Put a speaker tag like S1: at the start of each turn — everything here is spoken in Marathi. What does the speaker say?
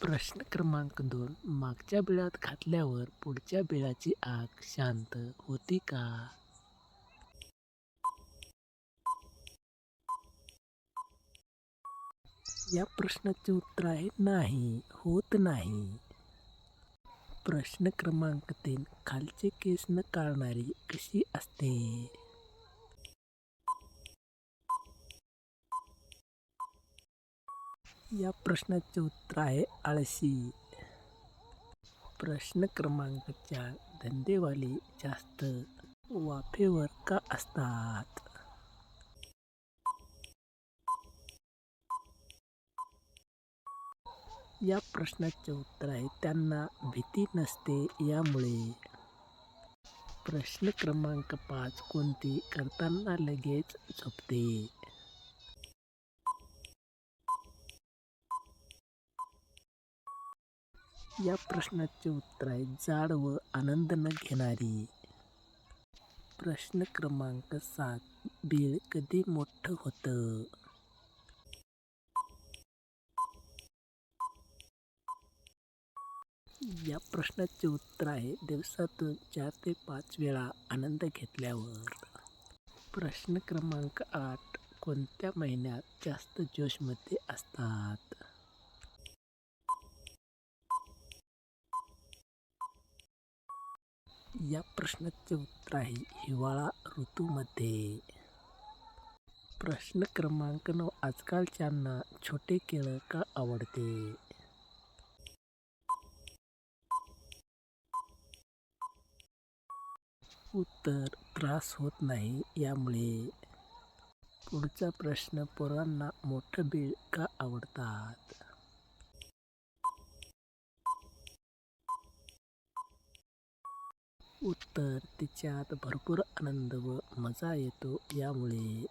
S1: प्रश्न क्रमांक 2. मागच्या बिळात घातल्यावर पुढच्या बिळाची आग शांत होती का? या प्रश्नाचे उत्तर आहे नाही, होत नाही. प्रश्न क्रमांक 3. खालचे केस न काढणारी कशी असते? या प्रश्नाचे उत्तर आहे आळशी. प्रश्न क्रमांक 4. धंदेवाले जास्त वाफेवर का असतात? या प्रश्नाचे उत्तर आहे त्यांना भीती नसते यामुळे. प्रश्न क्रमांक 5. कोणती करताना लगेच झोपते? या प्रश्नाचे उत्तर आहे जाड व आनंद न घेणारी. प्रश्न क्रमांक 7. बीळ कधी मोठं होतं? या प्रश्नाचे उत्तर आहे दिवसातून 4 ते 5 वेळा आनंद घेतल्यावर. प्रश्न क्रमांक 8. कोणत्या महिन्यात जास्त जोशमध्ये असतात? या प्रश्नाचे उत्तर आहे हिवाळा ऋतूमध्ये. प्रश्न क्रमांक 9. आजकालच्यांना छोटे केळ का आवडते? उत्तर त्रास होत नाही यामुळे. पुढचा प्रश्न. पोरांना मोठं बीळ का आवडतात? उत्तर तिच्यात भरपूर आनंद व मजा येतो यामुळे.